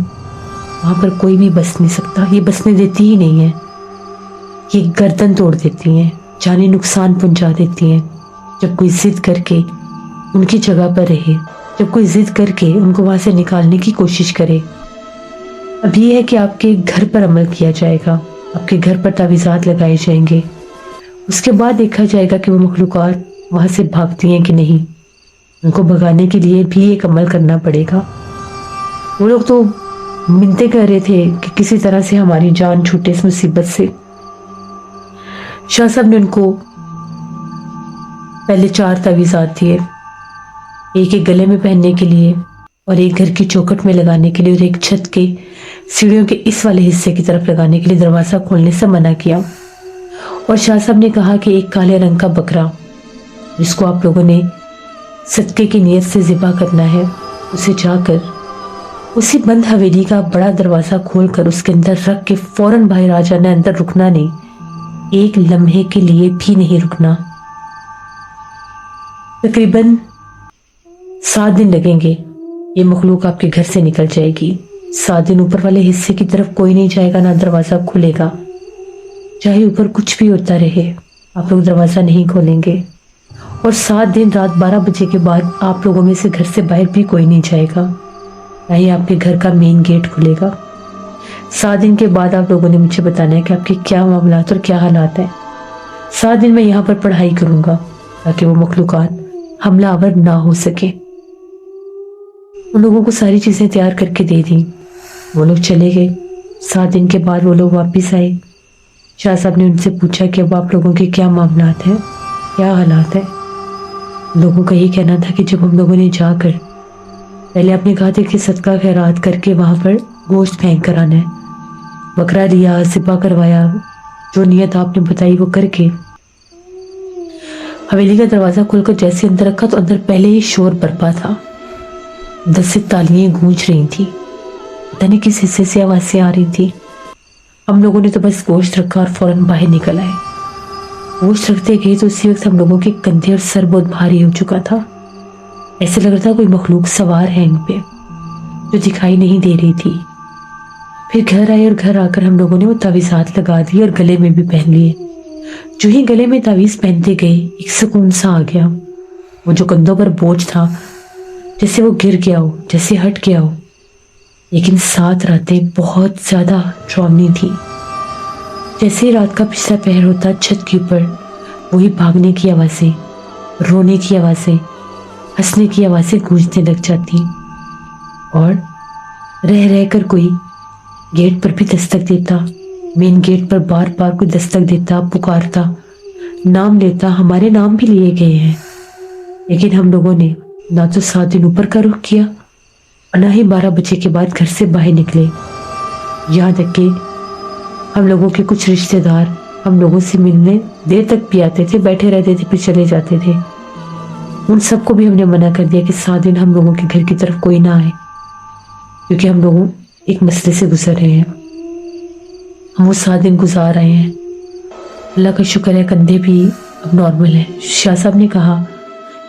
وہاں پر کوئی بھی بس نہیں سکتا. یہ بسنے دیتی ہی نہیں ہے. یہ گردن توڑ دیتی ہیں، جانی نقصان پہنچا دیتی ہیں. جب کوئی ضد کر کے ان کی جگہ پر رہے، جب کوئی ضد کر کے ان کو وہاں سے نکالنے کی کوشش کرے. اب یہ ہے کہ آپ کے گھر پر عمل کیا جائے گا، آپ کے گھر پر تعویذات لگائے جائیں گے. اس کے بعد دیکھا جائے گا کہ وہ مخلوقات وہاں سے بھاگتی ہیں کہ نہیں. ان کو بھگانے کے لیے بھی ایک عمل کرنا پڑے گا. وہ لوگ تو منتیں کر رہے تھے کہ کسی طرح سے ہماری جان چھوٹے اس مصیبت سے. شاہ صاحب نے ان کو پہلے 4 تعویذات دیے، ایک گلے میں پہننے کے لیے، اور ایک گھر کی چوکھٹ میں لگانے کے لیے، اور ایک چھت کے سیڑھیوں کے اس والے حصے کی طرف لگانے کے لیے. دروازہ کھولنے سے منع کیا. اور شاہ صاحب نے کہا کہ ایک کالے رنگ کا بکرا جس کو آپ لوگوں نے صدقے کی نیت سے ذبح کرنا ہے، اسے جا کر اسی بند حویلی کا بڑا دروازہ کھول کر اس کے اندر رکھ کے فوراً باہر آ جانا. اندر رکنا نہیں، ایک لمحے کے لیے بھی نہیں رکنا. تقریباً 7 دن لگیں گے. یہ مخلوق آپ کے گھر سے نکل جائے گی. 7 دن اوپر والے حصے کی طرف کوئی نہیں جائے گا، نہ دروازہ کھلے گا. چاہے اوپر کچھ بھی ہوتا رہے آپ لوگ دروازہ نہیں کھولیں گے. اور 7 دن رات 12 بجے کے بعد آپ لوگوں میں سے گھر سے باہر بھی کوئی نہیں جائے گا، نہ ہی آپ کے گھر کا مین گیٹ کھلے گا. 7 دن کے بعد آپ لوگوں نے مجھے بتانا ہے کہ آپ کے کیا معاملات اور کیا حالات ہیں. 7 دن میں یہاں پر پڑھائی کروں گا تاکہ وہ مخلوقات حملہ آور نہ ہو سکے. ان لوگوں کو ساری چیزیں تیار کر کے دے دیں. وہ لوگ چلے گئے. 7 دن کے بعد وہ لوگ واپس آئے. شاہ صاحب نے ان سے پوچھا کہ اب آپ لوگوں کے کیا معاملات ہیں، کیا حالات ہیں. لوگوں کا یہ کہنا تھا کہ جب ہم لوگوں نے جا کر پہلے آپ نے کہا تھا کہ صدقہ خیرات کر کے وہاں پر گوشت پھینک کر آنا ہے، بکرا لیا، ذبح کروایا، جو نیت آپ نے بتائی وہ کر کے حویلی کا دروازہ کھول کر جیسے اندر رکھا تو اندر پہلے ہی شور برپا تھا. 10 سے تالیاں گونج رہی تھی. پتہ نہیں کس حصے سے آوازیں آ رہی تھی. ہم لوگوں نے تو بس گوشت رکھا اور فوراً باہر نکل آئے. گوشت رکھتے گئے تو اسی وقت ہم لوگوں کے کندھے اور سر بہت بھاری ہو چکا تھا. ایسے لگ رہا تھا کوئی مخلوق سوار ہے ان پہ، جو دکھائی نہیں دے رہی تھی. پھر گھر آئے اور گھر آ کر ہم لوگوں نے وہ تعویذات لگا دی اور گلے میں بھی پہن لیے. جو ہی گلے میں تعویذ پہنتے گئے ایک سکون سا آ گیا. वो जो कंधों पर बोझ था, जैसे वो गिर गया हो, जैसे हट गया हो। लेकिन 7 रातें बहुत ज़्यादा डरावनी थी। जैसे ही रात का पिछला पहर होता, छत के ऊपर वही भागने की आवाज़ें, रोने की आवाज़ें, हंसने की आवाज़ें गूंजने लग जाती और रह रह कर कोई गेट पर भी दस्तक देता। मेन गेट पर बार बार कोई दस्तक देता, पुकारता, नाम लेता। हमारे नाम भी लिए गए हैं, लेकिन हम लोगों ने ना तो 7 दिन ऊपर का रुख किया और ना ही 12 बजे के बाद घर से बाहर निकले। यहाँ तक कि हम लोगों के कुछ रिश्तेदार हम लोगों से मिलने देर तक भी आते थे, बैठे रहते थे, फिर चले जाते थे। उन सबको भी हमने मना कर दिया कि 7 दिन हम लोगों के घर की तरफ कोई ना आए, क्योंकि हम लोग एक मसले से गुजर रहे हैं। हम वो 7 दिन गुजार रहे हैं। अल्लाह का शुक्र है, कंधे भी अब नॉर्मल है। शाह साहब ने कहा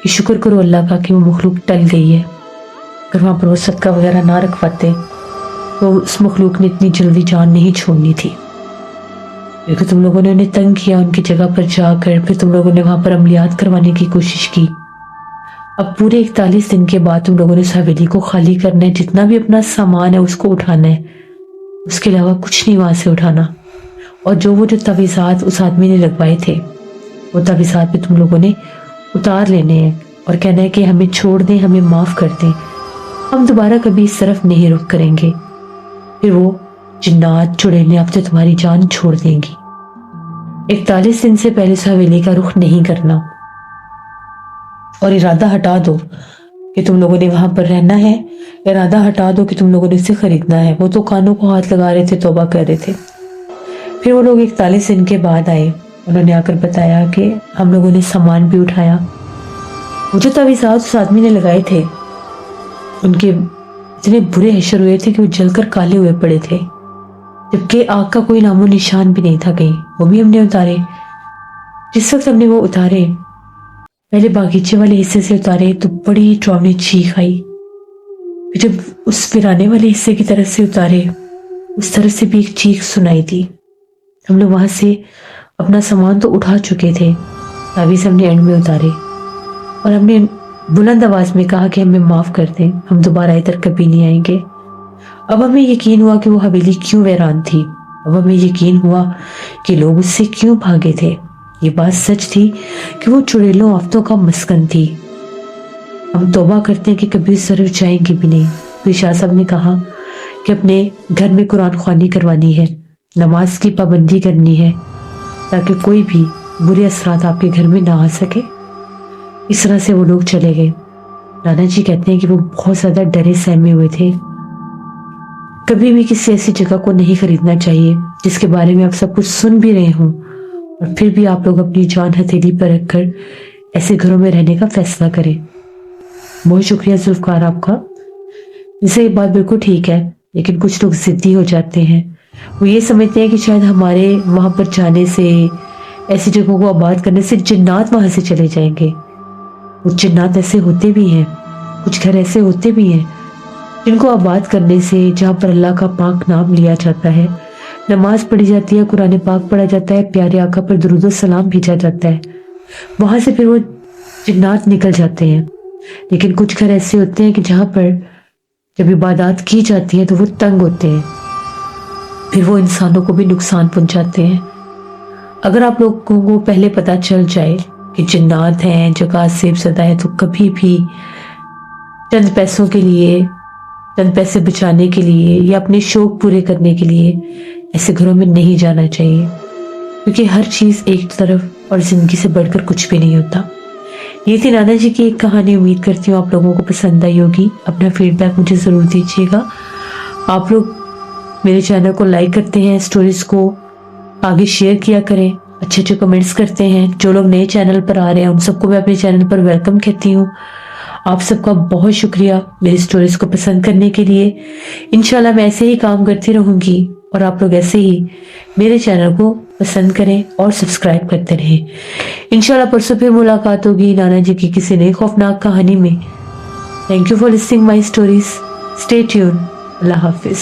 कि शुक्र करो अल्लाह का कि वो मखलूक टल गई है। अगर वहाँ पर वो सदका वगैरह ना रखवाते तो उस मखलूक ने इतनी जल्दी जान नहीं छोड़नी थी, क्योंकि तुम लोगों ने उन्हें तंग किया उनकी जगह पर जाकर। फिर तुम लोगों ने वहाँ पर अमलियात करवाने की कोशिश की। अब पूरे 41 दिन के बाद तुम लोगों ने उस हवेली को खाली करना है। जितना भी अपना सामान है उसको उठाना है, उसके अलावा कुछ नहीं वहाँ से उठाना। और वो जो तवीज़ात उस आदमी ने लगवाए थे, वो तवीज़ात भी तुम लोगों ने उतार लेने हैं और कहना है कि हमें छोड़ दें, हमें माफ़ कर दें, हम दोबारा कभी इस तरफ नहीं रुख करेंगे। फिर वो जिन्नात चुड़ैलें अब तो तुम्हारी जान छोड़ देंगी। 41 दिन से पहले उस हवेली का रुख नहीं करना और इरादा हटा दो कि तुम लोगों ने वहां पर रहना है। इरादा हटा दो कि तुम लोगों ने इसे खरीदना है। वो तो कानों को हाथ लगा रहे थे, तौबा कर रहे थे। फिर वो लोग 41 दिन के बाद आए। उन्होंने आकर बताया कि हम लोगों ने सामान भी उठाया। वो जो तवीज़ात उस आदमी ने लगाए थे, उनके इतने बुरे हशर हुए थे कि वो जलकर काले हुए पड़े थे, जबकि आग का कोई नामो निशान भी नहीं था कहीं। वो भी हमने उतारे। जिस वक्त हमने वो उतारे, पहले बागीचे वाले हिस्से से उतारे तो बड़ी डरावनी चीख आई। फिर जब उस वीराने वाले हिस्से की तरफ से उतारे, उस तरफ से भी एक चीख सुनाई दी। हम लोग वहां से अपना सामान तो उठा चुके थे, तावीज़ हमने एंड में उतारे और हमने बुलंद आवाज में कहा कि हमें माफ कर दें, हम दोबारा इधर कभी नहीं आएंगे। अब हमें यकीन हुआ कि वो हवेली क्यों वीरान थी। अब हमें यकीन हुआ कि लोग उससे क्यों भागे थे। ये बात सच थी कि वो चुड़ैलों आफतों का मस्कन थी। हम तौबा करते हैं कि कभी उस तरफ जाएंगे भी नहीं। तो शाह साहब ने कहा कि अपने घर में कुरान ख्वानी करवानी है, नमाज की पाबंदी करनी है, ताकि कोई भी बुरे असरात आपके घर में ना आ सके। इस तरह से वो लोग चले गए। नाना जी कहते हैं कि वो बहुत ज्यादा डरे सहमे हुए थे। कभी भी किसी ऐसी जगह को नहीं खरीदना चाहिए जिसके बारे में आप सब कुछ सुन भी रहे हों, और फिर भी आप लोग अपनी जान हथेली पर रखकर ऐसे घरों में रहने का फैसला करें। बहुत शुक्रिया जुल्फकार आपका। वैसे ये बात बिल्कुल ठीक है, लेकिन कुछ लोग जिद्दी हो जाते हैं। वो ये समझते हैं कि शायद हमारे वहां पर जाने से, ऐसी जगहों को आबाद करने से जिन्नात वहां से चले जाएंगे। कुछ जिन्नात ऐसे होते भी हैं, कुछ घर ऐसे होते भी हैं जिनको आबाद करने से, जहाँ पर अल्लाह का पाक नाम लिया जाता है, नमाज पढ़ी जाती है, कुरान पाक पढ़ा जाता है, प्यारे आका पर दुरूद सलाम भेजा जाता है, वहां से फिर वो जिन्नात निकल जाते हैं। लेकिन कुछ घर ऐसे होते हैं कि जहाँ पर जब इबादत की जाती है तो वो तंग होते हैं, फिर वो इंसानों को भी नुकसान पहुंचाते हैं। अगर आप लोगों को पहले पता चल जाए कि जिन्नात हैं, जगह सेब सदा है, तो कभी भी चंद पैसों के लिए, चंद पैसे बचाने के लिए या अपने शौक पूरे करने के लिए ऐसे घरों में नहीं जाना चाहिए, क्योंकि हर चीज़ एक तरफ और ज़िंदगी से बढ़कर कुछ भी नहीं होता। ये थी नाना जी की एक कहानी। उम्मीद करती हूँ आप लोगों को पसंद आई होगी। अपना फीडबैक मुझे ज़रूर दीजिएगा। आप लोग मेरे चैनल को लाइक करते हैं, स्टोरीज को आगे शेयर किया करें, अच्छे अच्छे कमेंट्स करते हैं। जो लोग नए चैनल पर आ रहे हैं उन सबको मैं अपने चैनल पर वेलकम कहती हूँ। आप सबका बहुत शुक्रिया मेरी स्टोरीज को पसंद करने के लिए। इंशाल्लाह मैं ऐसे ही काम करती रहूंगी और आप लोग ऐसे ही मेरे चैनल को पसंद करें और सब्सक्राइब करते रहें। इंशाल्लाह परसों फिर मुलाकात होगी नाना जी की किसी नई खौफनाक कहानी में। Thank you for listening my stories. Stay tune. Allah Hafiz.